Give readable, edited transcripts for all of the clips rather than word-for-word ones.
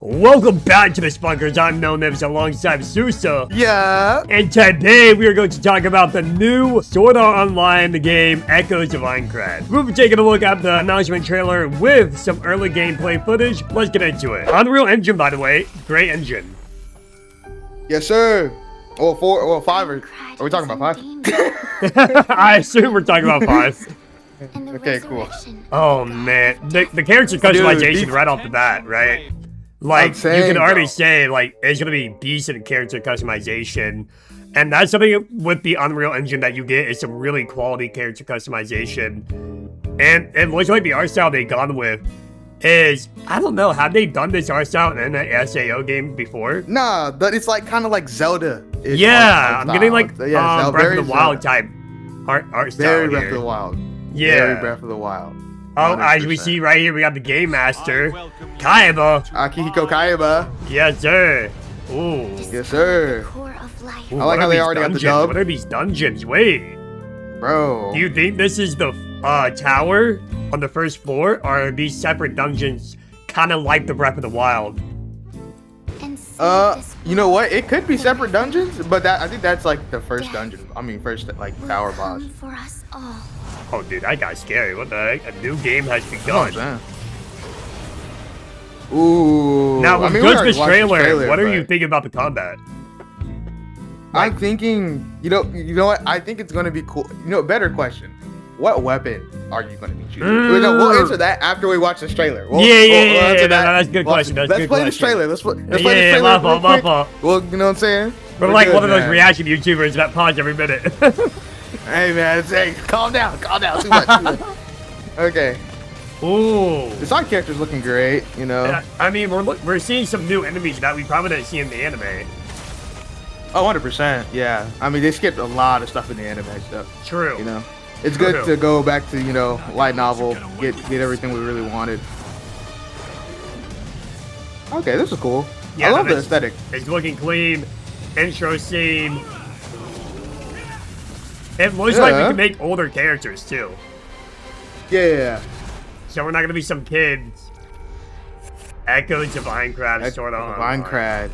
Welcome back to the Spunkers. I'm Nonems alongside Sousa. Yeah. And today we are going to talk about the new Sword Art Online game, Echoes of Aincrad. We'll be taking a look at the announcement trailer with some early gameplay footage. Let's get into it. Unreal Engine, by the way. Great engine. Yes, sir. Well, five. Are we talking about five? I assume we're talking about 5. Okay, cool. Oh, man. The character customization right off the bat, right? Like, you can already say, like, it's gonna be decent character customization. And that's something with the Unreal Engine that you get is some really quality character customization. And it looks like the art style they've gone with is, I don't know, have they done this art style in an SAO game before? Nah, but it's like kind of like Zelda. Yeah, I'm getting like Zelda, Breath of the Wild type art style. Very Breath of the Wild. Yeah. Very Breath of the Wild. Oh, as we see right here, we got the Game Master, Kaiba. Akihiko Kaiba. Yes, sir. Ooh. Yes, sir. Ooh, I like how they already got the dub. What are these dungeons? Wait. Bro. Do you think this is the tower on the first floor, or are these separate dungeons kind of like the Breath of the Wild? You know what? It could be separate dungeons, but I think that's like the first dungeon. I mean, first like tower boss. For us all. Oh, dude, that got scary. What the heck? A new game has begun. Ooh. Now, with just this trailer, what are but you thinking about the combat? I'm thinking, you know what? I think it's gonna be cool. You know, better question. What weapon are you gonna be choosing? We'll answer that after we watch this trailer. Yeah. That's a good question. Let's play this trailer. Let's play this Yeah, trailer. my fault. Well, you know what I'm saying? We're like one of those reaction YouTubers that pause every minute. Hey man, calm down. Too much. Okay. Ooh. The side character's looking great, you know. I mean, we're seeing some new enemies that we probably didn't see in the anime. Oh, 100%. Yeah. I mean, they skipped a lot of stuff in the anime stuff. True. You know, it's good to go back to light novel, get everything we really wanted. Okay, this is cool. Yeah, I love the aesthetic. It's looking clean. Intro scene. It looks like we can make older characters too. Yeah. So we're not gonna be some kids. Echoes of Aincrad, sort of. Aincrad.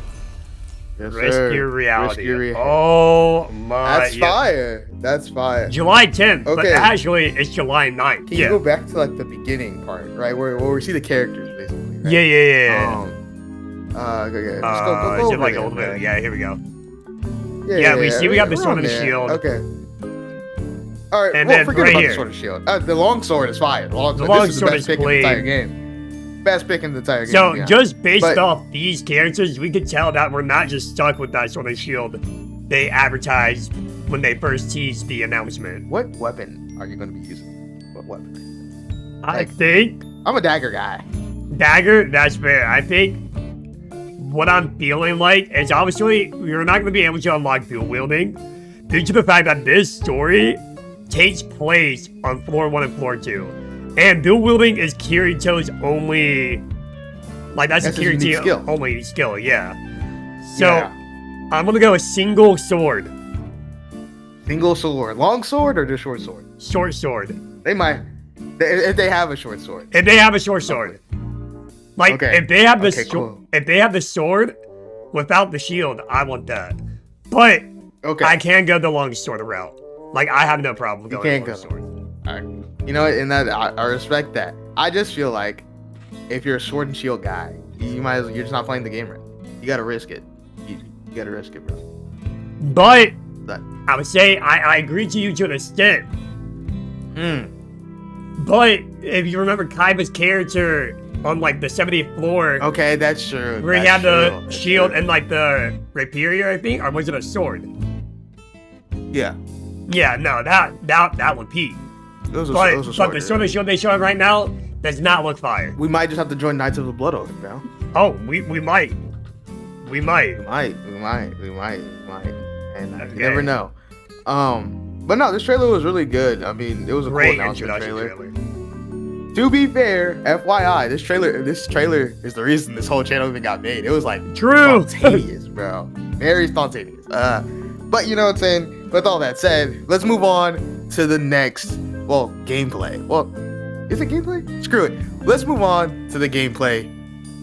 Yes, Rescue reality. Reality. Oh my. That's fire. That's fire. July 10th. Okay. But actually, it's July 9th. Can you go back to like the beginning part, right, where we see the characters basically? Right? Yeah. Okay. Let's go is it like a little bit? Yeah. Here we go. Yeah. We got the sword and shield. Okay. All right, and then forget right about here. The sword and shield. The long sword is fire. The long sword is the best pick in the entire game. Best pick in the entire game. So just based off these characters, we could tell that we're not just stuck with that sword and shield they advertised when they first teased the announcement. What weapon are you going to be using? What weapon? I think I'm a dagger guy. Dagger? That's fair. I think what I'm feeling like is obviously you're not going to be able to unlock dual wielding due to the fact that this story takes place on floor 1 and floor 2. And dual wielding is Kirito's only, like that's a Kirito only skill, yeah. So I'm gonna go a single sword. Single sword, long sword or just short sword? Short sword. They might, if they have a short sword. If they have a short sword, like if they have if they have the sword without the shield, I want that. But I can go the long sword route. Like, I have no problem going with sword. All right. You know, and that I respect that. I just feel like if you're a sword and shield guy, you're just not playing the game right. You gotta risk it. You gotta risk it, bro. But I would say I agree to you to an extent. But if you remember Kaiba's character on like the 70th floor, okay, that's true. Where he had the shield and like the rapier, I think, or was it a sword? Yeah. Yeah, no, that would peak. But the sword and shield they show right now does not look fire. We might just have to join Knights of the Blood Oath, bro. Oh, we might. We might. And you never know. But no, this trailer was really good. I mean, it was a cool announcement trailer. To be fair, FYI, this trailer is the reason this whole channel even got made. It was like spontaneous, bro. Very spontaneous. But you know what I'm saying? With all that said, let's move on to the next, gameplay. Well, is it gameplay? Screw it. Let's move on to the gameplay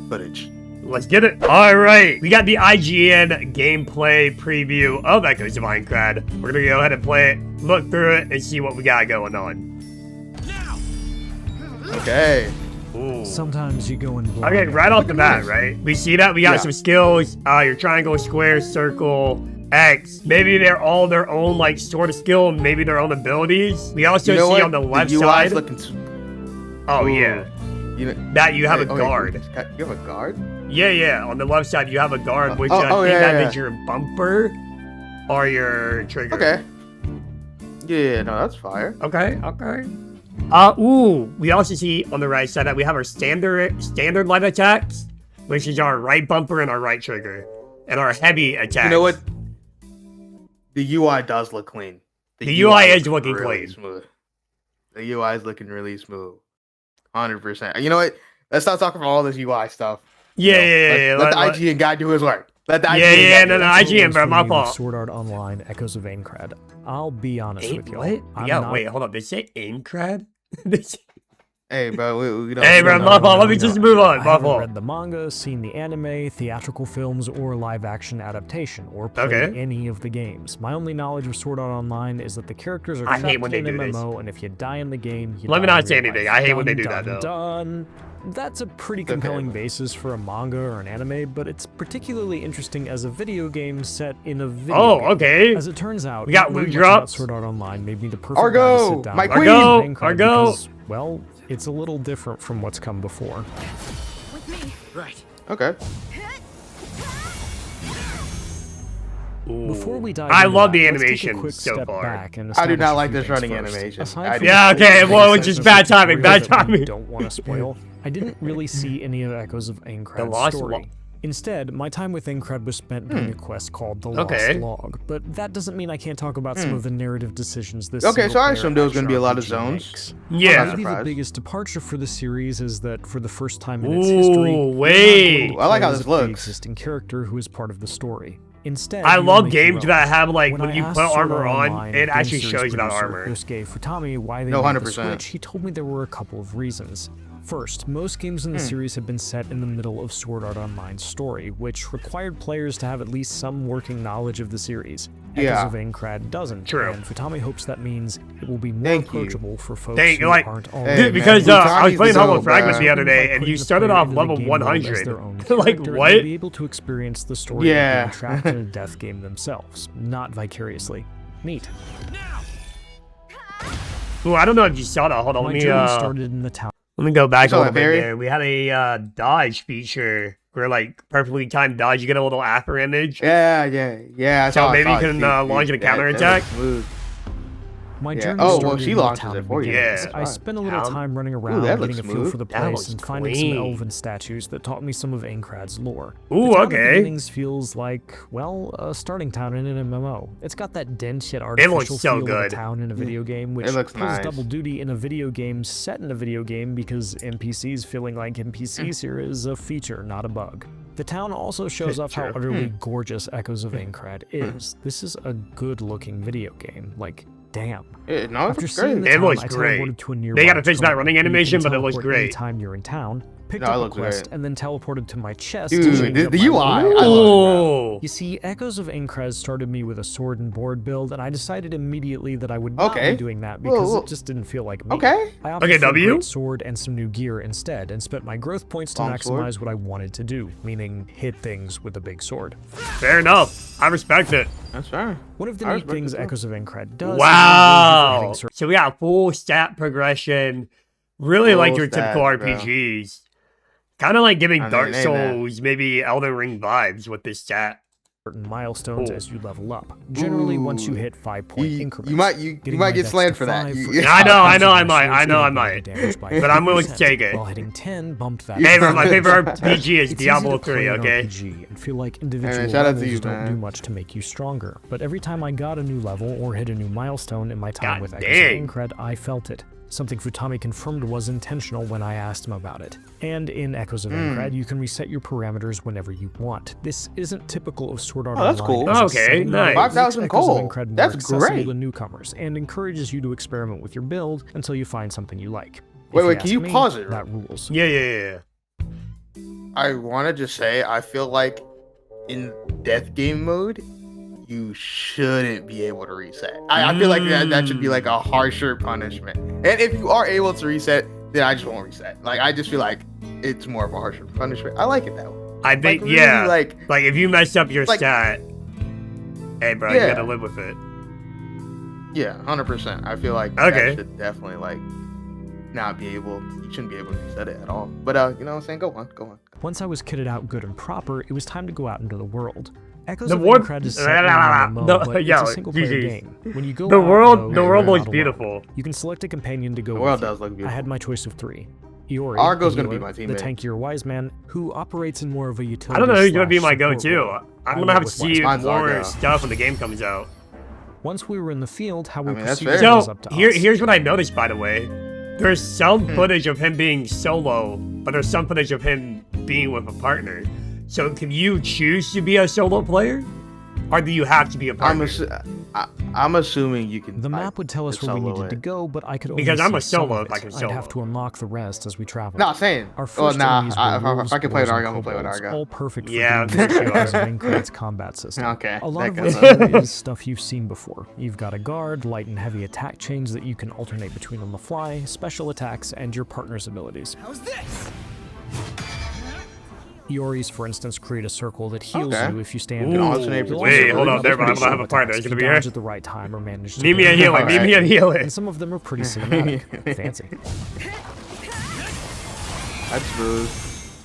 footage. Let's get it. All right, we got the IGN gameplay preview of Echoes of Aincrad. We're gonna go ahead and play it, look through it, and see what we got going on. Okay. Ooh. Sometimes you go in blind. Okay, right off the bat, right? We see that we got some skills. Your triangle, square, circle, X. Maybe they're all their own like sort of skill, maybe their own abilities. We also see on the left side. Oh yeah. That you have a guard. You have a guard? Yeah. On the left side, you have a guard, which I think that is your bumper or your trigger. Okay. Yeah, no, that's fire. Okay. We also see on the right side that we have our standard light attacks, which is our right bumper and our right trigger, and our heavy attacks. You know what? The UI does look clean. The UI is looking clean. Smooth. The UI is looking really smooth. 100%. You know what? Let's stop talking about all this UI stuff. Yeah. Let the IGN guy do his work. No, IGN, bro, my fault. Sword Art Online, Echoes of Aincrad. I'll be honest with you. What? Wait, hold up. Did they say Aincrad? Hey, bro, we don't. Hey, bro, my fault. Let me just move on. I haven't read the manga, seen the anime, theatrical films, or live-action adaptation, or played any of the games. My only knowledge of Sword Art Online is that the characters are trapped in an MMO, and if you die in the game, you Let me die not in say real anything. life. I hate when they do that, though. Done. That's a pretty compelling basis for a manga or an anime, but it's particularly interesting as a video game set in a video game. Okay. As it turns out, we got loot drops. Sword Art Online made me the perfect guy to sit down my queen! Argo! Because, well, it's a little different from what's come before. With me. Right. Okay. Before we dive I into love that, the let's take a animation quick so step far. back and I do not establish like a few this things running first. animation. Aside from Yeah, okay, well, it's just bad timing, bad timing. Don't want to spoil. I didn't really see any of Echoes of Aincrad's story. Instead, my time with Aincrad was spent doing a quest called The Lost Log, but that doesn't mean I can't talk about some of the narrative decisions this Okay, so I single-player assumed there was going to be a lot of action zones. makes. Yeah. Maybe the biggest departure for the series is that for the first time in its history, wait. I like how this looks. Existing character who is part of the story. Instead, I you love make games your own. that have like when I you asked put Sword armor Art on, Online it game actually series shows you that producer armor. Yosuke Futami why they No, made the 100%. switch. He told me there were a couple of reasons. First, most games in the series have been set in the middle of Sword Art Online's story, which required players to have at least some working knowledge of the series. Echoes of Aincrad doesn't. True. And Futami hopes that means it will be more approachable for folks who like, aren't already. Dude, because I was playing Hollow Fragments the other day, By and putting you the started player off into the level game world as 100. their own Like, character, what? they'll be able to experience the story of Yeah. being trapped in a death game themselves, not vicariously. Neat. Ooh, I don't know if you saw that. Hold on, My let me journey started in the town. let me go back a saw little that, bit Barry? there. We had a dodge feature where like perfectly timed dodge, you get a little after image. Yeah. I So saw maybe you it. can launch a That counterattack. looks smooth. My Yeah. journey Oh, well, started she in the launches town it of for you. beginnings. Yeah. I spent a little Town. time running around, that getting looks a feel smooth. for the That place, looks and finding clean. some elven statues that taught me some of Aincrad's lore. Ooh, the town okay. of beginnings feels like, well, a starting town in an MMO. It's got that dense yet artificial so feel good. of a town in a video game, which It looks pulls nice. double duty in a video game set in a video game because NPCs feeling like NPCs here is a feature, not a bug. The town also shows off how utterly gorgeous Echoes of Aincrad is. This is a good-looking video game. Like, damn. No, After it's seeing great. the It town, looks I great. teleported to a nearby They gotta fix that tunnel. running You can animation, but it looks teleport great. anytime you're in town. Picked No, it up a looks quest great. and then teleported to my chest. Dude, to change up the my UI, I loot. love it, bro. Ooh. You see, Echoes of Aincrad started me with a sword and board build, and I decided immediately that I would not Okay. be doing that because Whoa. it just didn't feel like me. Okay. I opted Okay, for a W? great sword and some new gear instead, and spent my growth points to Long maximize sword? what I wanted to do, meaning hit things with a big sword. Fair enough. I respect it. That's fair. One of the I neat respect things it, too. Echoes of Aincrad does Wow. is So we got full stat progression. Really like Full your typical stats, bro. RPGs. Kind of like giving I mean, Dark amen. Souls, maybe Elden Ring vibes with this stat. certain milestones Ooh. as you level up. Generally, once you hit 5-point increments. You might Getting might my get dex slammed to for that. 5 You- for yeah. each I know, I know, I swords might, I know, I getting might. damage by But I'm willing to 5%, take it. While hitting 10 bumped that. My favorite percent. RPG is It's Diablo easy to 3, play an okay? RPG and feel like individual shout out to levels you, don't man. do much to make you stronger. But every time I got a new level or hit a new milestone in my time God with Echoes dang. of Aincrad, I felt it. Something Futami confirmed was intentional when I asked him about it. And in Echoes of Aincrad, you can reset your parameters whenever you want. This isn't typical of Sword Art Oh, that's Online cool. as a Okay, setting, but nice. it makes 5,000 Echoes of gold. Aincrad more That's accessible great. to newcomers and encourages you to experiment with your build until you find something you like. Wait, If wait, can ask you me, pause it? That rules. Yeah. I want to just say, I feel like in death game mode, you shouldn't be able to reset. I feel like that should be like a harsher punishment. And if you are able to reset, then I just won't reset. Like, I just feel like it's more of a harsher punishment. I like it that way. I think, like, really, yeah. Like if you mess up your like, stat, hey, bro, yeah. you gotta live with it. Yeah, 100%. I feel like Okay. that should definitely, like, not be able, you shouldn't be able to reset it at all. But, you know what I'm saying? Go on. Once I was kitted out good and proper, it was time to go out into the world. Echoes The of world- Aincrad is set in MMO, but it's a single-player game. When you go The out, world though, looks you're not alone. beautiful. You can select a companion to go The with world you. does look beautiful. I had my choice of 3. Iori, Argo's the gonna be healer, my the teammate. tankier wise man, who operates in more of a utility. I don't know who's gonna be my support go-to. role. I'm I gonna went have to with see Mine's more Argo. stuff when the game comes out. Once we were in the field, how we I mean, that's proceeded fair. was So, up to us. here's what I noticed, by the way. There's some footage of him being solo, but there's some footage of him being with a partner. So can you choose to be a solo player? Or do you have to be a partner? I'm assuming you can. The map would tell us where we needed to go, but I could only Because I'm see a some solo of if I it. can I'd solo. have to unlock the rest as we traveled. No, saying. Our Oh, first nah. enemies were wolves, If I can play with boars, Argo, I'm and gonna play with kobolds, Argo. all perfect for Yeah, the I'm sure you because are. of Aincrad's combat system. Okay, A lot that of goes what up. is stuff you've seen before. You've got a guard, light and heavy attack chains that you can alternate between on the fly, special attacks, and your partner's abilities. How's this? Iori's, for instance, create a circle that heals Okay. you if you stand Ooh. up. Alternate You'll Wait, also hold have up, there, other I'm gonna special have a partner. attacks It's if gonna you be dodge here. at the right time or manage to Need me a parry. healer, need me a healer. And some of them are pretty cinematic. Fancy. That's smooth.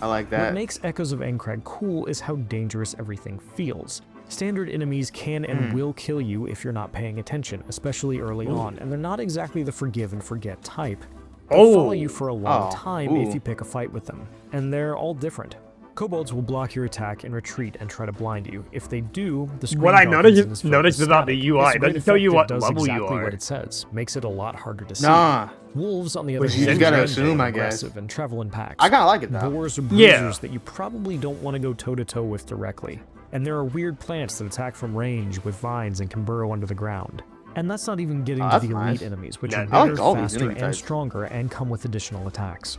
I like What that. makes Echoes of Aincrad cool is how dangerous everything feels. Standard enemies can and will kill you if you're not paying attention, especially early on, and they're not exactly the forgive and forget type. They'll follow you for a long time if you pick a fight with them, and they're all different. Kobolds will block your attack and retreat and try to blind you. If they do, the screen What I darkens and is noticed filled about with the static. UI, It's a it great doesn't tell you effect, what it does level you exactly are. what it says. Makes it a lot harder to see. Nah. Wolves, on the other Which hand, you are just gotta friendly assume, and I guess. aggressive and travel in packs. I kind of like it though. Boars are Yeah. bruisers that you probably don't want to go toe-to-toe with directly. And there are weird plants that attack from range with vines and can burrow under the ground. And that's not even getting to that's the elite nice. enemies, which Yeah, are I like bigger, all these faster, enemy and types. stronger, and come with additional attacks.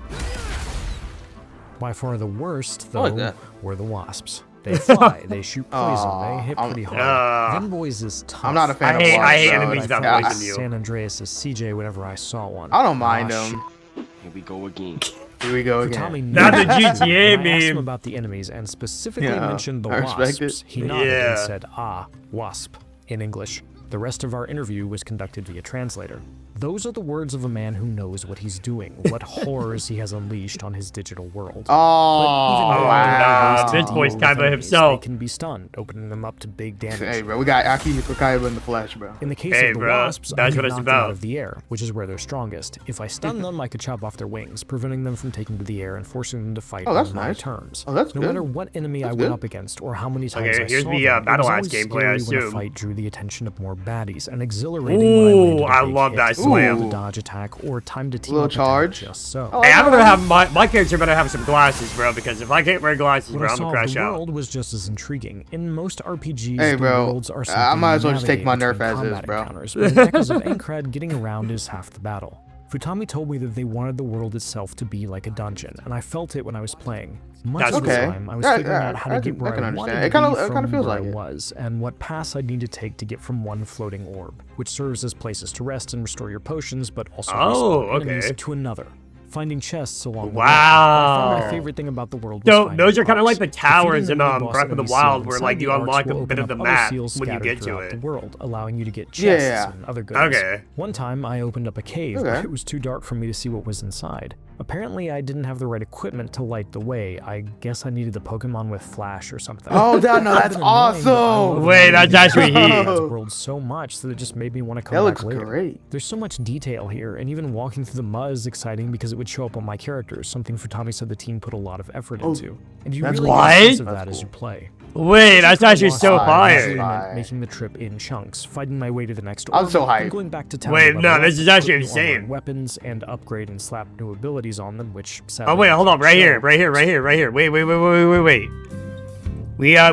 By far the worst, I like though, that. were the wasps. They fly, they shoot poison, they hit I'm- pretty hard. Uh, Them boys is tough. I'm not a fan I of hate- wasps, I hate though. enemies that I poison you. San Andreas as CJ whenever I saw one. I don't mind Ah, them. Here we go again. Here we go Tommy again. Not the knew that. GTA When I asked him meme. about the enemies and specifically Yeah, mentioned the I respect wasps. it. He nodded Yeah. and said, "Ah, wasp," in English. The rest of our interview was conducted via translator. Those are the words of a man who knows what he's doing, what horrors he has unleashed on his digital world. Oh, Even though wow. there are ways to This deal boy's with kinda enemies, himself. They can be stunned, opening them up to big damage. Hey, bro, we got Aki Kaiba in the flesh, bro. In the case Hey, of the bro, wasps, I that's could what it's knock them about. out of the air, which is where they're strongest. If I stun them, I could chop off their wings, preventing them from taking to the air and forcing them to fight Oh, that's on my nice. terms. Oh, that's no good. matter what enemy That's I went good. up against or how many times Okay, I here's saw the, them, it Battle was Axe always gameplay, I scary when a assume. fight drew the attention of more baddies, and exhilarating when I landed Ooh, a I big love hit, that whether it was slam. a dodge attack or time to team Little up attack, charge. just so. Oh, Hey, I'm gonna have my character better have some glasses, bro, because if I can't wear glasses, What bro, I I'm saw gonna of crash the out. world was just as intriguing. In most RPGs, Hey, the bro, worlds are I something might you as well just take my navigate nerf between as is, combat bro. encounters, but in Echoes of Aincrad, getting around is half the battle. Futami told me that they wanted the world itself to be like a dungeon, and I felt it when I was playing. Much That's of the okay. time, I was Yeah, figuring yeah, out how to I get can- where I can I understand. wanted It to kinda- be it kinda from feels where like I it. was, and what paths I'd need to take to get from one floating orb, which serves as places to rest and restore your potions, but also Oh, respawn enemies, okay. to another. Finding chests along the way. Wow. I found my favorite thing about the world was So finding those are kind of like bugs. the towers Defeating in the mini-boss Breath of the enemy Wild, seal where inside like the you arcs unlock will a bit open of the up other map seals when you scattered get to throughout it. the world, allowing you to get chests Yeah. and other goods. Okay. One time I opened up a cave, Okay. but it was too dark for me to see what was inside. Apparently I didn't have the right equipment to light the way. I guess I needed the Pokemon with flash or something. Oh, no, that's It's been annoying, but I awesome. love Wait, that's actually Aincrad's heat. world so much that it just made me want to come That back looks later. great. There's so much detail here, and even walking through the mud is exciting because it would show up on my characters, something Futami said the team put a lot of effort into. And you that's really cool. get a sense of That's that as cool. you play. Wait, that's actually so Lost fire. usually meant Fire. making the trip in chunks, fighting my way to the next I'm orb, so then hyped. going back to town. Wait, to no, level this up, is actually equip new online insane. Weapons and upgrade and slap new abilities on them, which Oh wait, hold on, right here, right here, right here, right here. Wait.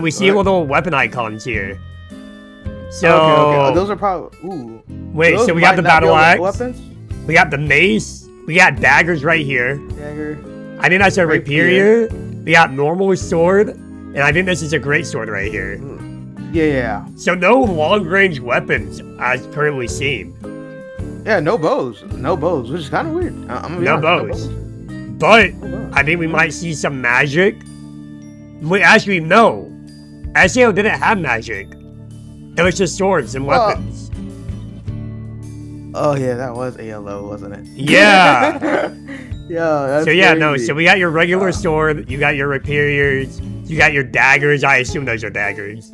We see What? little weapon icons here. So Okay. Oh, those are probably. Ooh. wait, Those so we got might the not be battle all axe, Weapons. we got the mace, we got daggers right here. Dagger. I think that's a Rapier. rapier. We got normal sword, and I think this is a great sword right here. Yeah. So no long-range weapons as currently seen. Yeah, no bows, which is kind of weird. I'm gonna be honest, bows. But I think we might see some magic. Wait, actually, no. SAO didn't have magic. It was just swords and weapons. Oh yeah, that was ALO, wasn't it? Yeah. Yeah. That's so yeah, crazy. no. So we got your regular sword. You got your rapiers. You got your daggers. I assume those are daggers.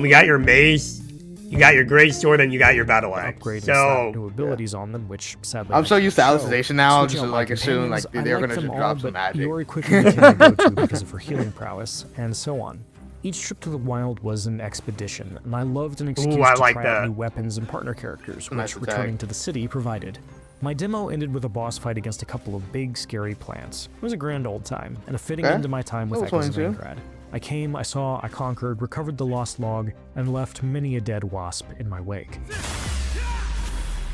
We got your mace. You got your great sword, and you got your battle axe. Upgrading So new abilities on them, which sadly I'm so used to show. alicization now. I'm Switching just out my like assuming like companions, they're I gonna them just all, drop some but magic. Iori quickly became my go-to because of her healing prowess, and so on. Each trip to the wild was an expedition, and I loved an excuse to like try that. out new weapons and partner characters, Nice which attack. returning to the city provided. My demo ended with a boss fight against a couple of big, scary plants. It was a grand old time, and a fitting Okay. end to my time with That was Echoes of fun, too. Aincrad. I came, I saw, I conquered, recovered the lost log, and left many a dead wasp in my wake.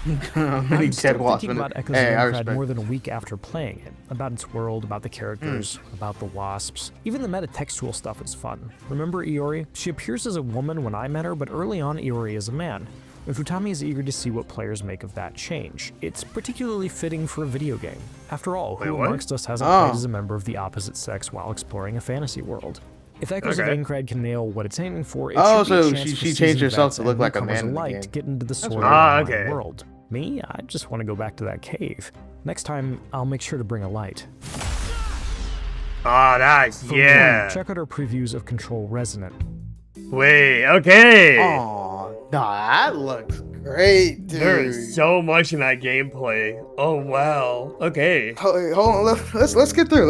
Many I'm still dead wasps. thinking about Echoes Hey, I of Aincrad respect. more than a week after playing it. About its world, about the characters, about the wasps. Even the metatextual stuff is fun. Remember Iori? She appears as a woman when I met her, but early on Iori is a man. And Futami is eager to see what players make of that change. It's particularly fitting for a video game. After all, who what? amongst us hasn't played as a member of the opposite sex while exploring a fantasy world? If Echoes of Okay. Aincrad can nail what it's aiming for, it Oh, should be a so chance she for changed seasoned herself vets to look and like a newcomers man in the alike game. to get into the sword weird. art okay. world. Me, I just want to go back to that cave. Next time, I'll make sure to bring a light. Oh, nice. For Yeah. more, check out our previews of Control Resonant. Wait. Okay. Oh, nah, that looks great, dude. There is so much in that gameplay. Oh wow. Okay. Hold on, let's get through.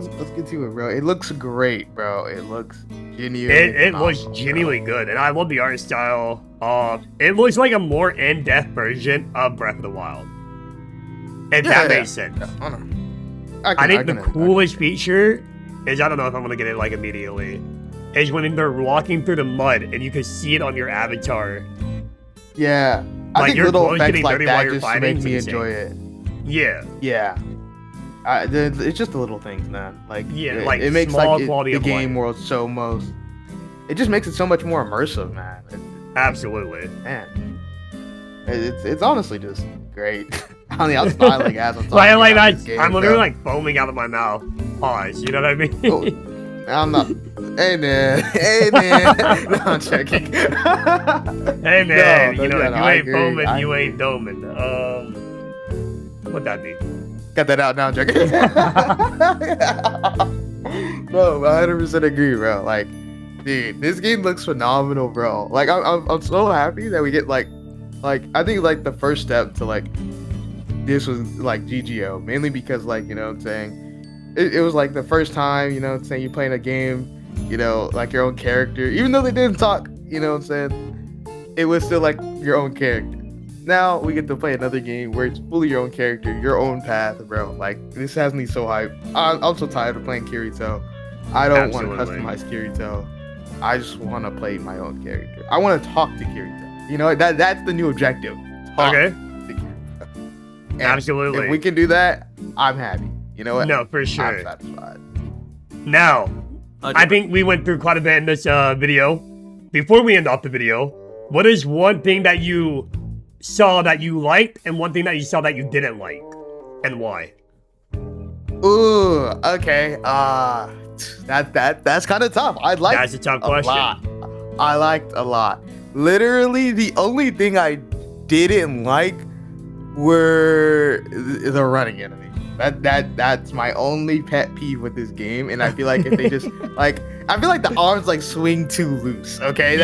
Let's get to it, bro. It looks great, bro. It looks genuinely. It looks phenomenal, genuinely good, and I love the art style. It looks like a more in-depth version of Breath of the Wild. If that makes sense. Yeah, I don't know. I think the coolest feature is, I don't know if I'm gonna get it like immediately, is when they're walking through the mud and you can see it on your avatar. Yeah, I Like, think your little clothes effects getting like dirty while that you're just fighting make is me insane. enjoy it. Yeah. Yeah. It's just the little things, man. Like, Yeah, it, like it makes small like quality the of game life. world so most. It just makes it so much more immersive, man. Absolutely. Man, it's honestly just great. I mean, I'm smiling as I'm talking Like about that, this game, I'm literally bro. like foaming out of my mouth. Pause. You know what I mean? Oh, I'm not. Hey man, no, I'm checking. Hey man, No, you know, no, if you I ain't agree, foaming, I you agree. ain't doming. What that mean? Got that out now, I'm joking. No, I 100% agree, bro. Like, dude, this game looks phenomenal, bro. Like, I'm so happy that we get like, I think like the first step to like this was like GGO, mainly because like, you know what I'm saying, it was like the first time, you know what I'm saying, you're playing a game, you know, like your own character, even though they didn't talk, you know what I'm saying, it was still like your own character. Now we get to play another game where it's fully your own character, your own path, bro. Like, this has me so hyped. I'm so tired of playing Kirito. I don't want to Absolutely. customize Kirito. I just want to play my own character. I want to talk to Kirito. You know, that's the new objective. Talk Okay. to Kirito. And Absolutely. If we can do that, I'm happy. You know what? No, for I'm sure. satisfied. Now, I think we went through quite a bit in this video. Before we end off the video, what is one thing that you saw that you liked and one thing that you saw that you didn't like, and why? Ooh, okay. That's kind of tough. I like That's a tough question. lot. I liked a lot. Literally, the only thing I didn't like were the running enemies. That's my only pet peeve with this game, and I feel like if they just like, I feel like the arms like swing too loose. Okay,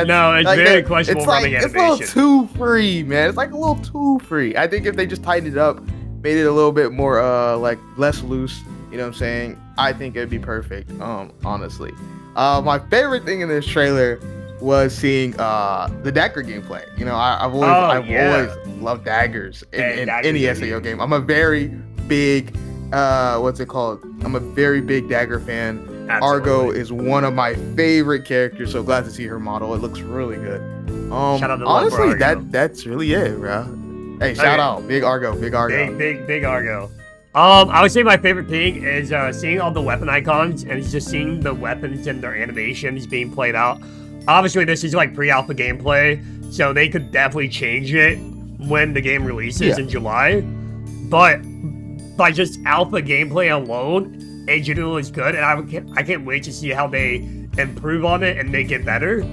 No, it's like, very questionable it's like, running it's a animation. little too free, man. It's like a little too free. I think if they just tightened it up, made it a little bit more like less loose, you know what I'm saying, I think it'd be perfect. Honestly, my favorite thing in this trailer was seeing the dagger gameplay. You know, I've always loved daggers in daggers any are SAO huge. game. I'm a very big what's it called? I'm a very big dagger fan. Absolutely. Argo is one of my favorite characters, so glad to see her model. It looks really good. Shout out to Honestly, Argo. that's really it, bro. Hey, shout out, big Argo. Big Argo. I would say my favorite thing is seeing all the weapon icons and just seeing the weapons and their animations being played out. Obviously, this is like pre-alpha gameplay, so they could definitely change it when the game releases in July. But by just alpha gameplay alone, it genuinely is good, and I can't wait to see how they improve on it and make it better,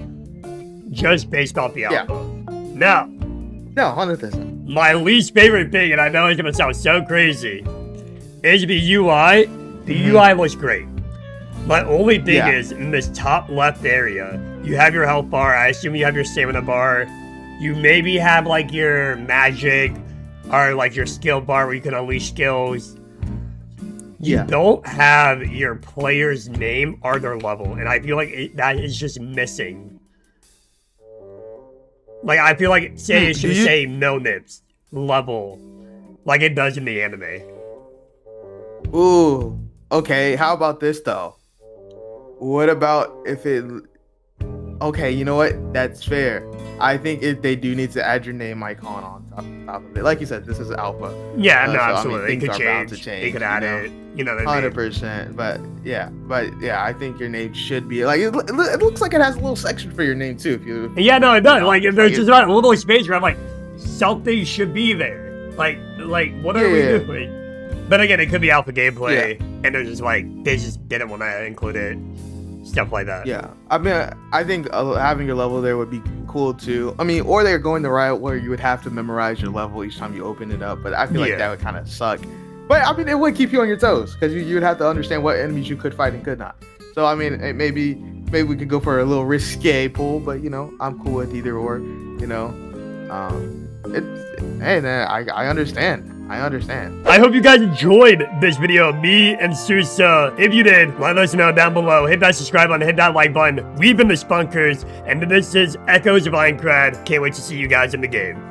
just based off the alpha. Now, no, 100%. My least favorite thing, and I know it's gonna sound so crazy, is the UI. The UI looks great. My only thing is, in this top left area, you have your health bar. I assume you have your stamina bar. You maybe have like your magic or like your skill bar where you can unleash skills. You don't have your player's name or their level, and I feel like that is just missing. Like, I feel like it should say no nibs level, like it does in the anime. Ooh, okay. Top about this though? What about if it? Okay, you know what? That's fair. I think they do need to add your name icon on top of it. Like you said, this is alpha. Yeah, no, so, absolutely. I mean, things are bound to change. They could add it. You know what I mean? 100%. But yeah, I think your name should be like. It looks like it has a little section for your name too. If you. Yeah, no, it does. Like, there's just a little space where I'm like, something should be there. Like, what are we doing? But again, it could be alpha gameplay, and they're just like, they just didn't want to include it. Stuff like that. Yeah, I mean, I think having your level there would be cool too. I mean, or they're going the route where you would have to memorize your level each time you open it up. But I feel like that would kind of suck. But I mean, it would keep you on your toes because you would have to understand what enemies you could fight and could not. So I mean, maybe we could go for a little risque pull, but you know, I'm cool with either or. You know, I understand. I understand. I hope you guys enjoyed this video of me and Sousa. If you did, let us know down below. Hit that subscribe button, hit that like button. We've been the Spunkers, and this is Echoes of Aincrad. Can't wait to see you guys in the game.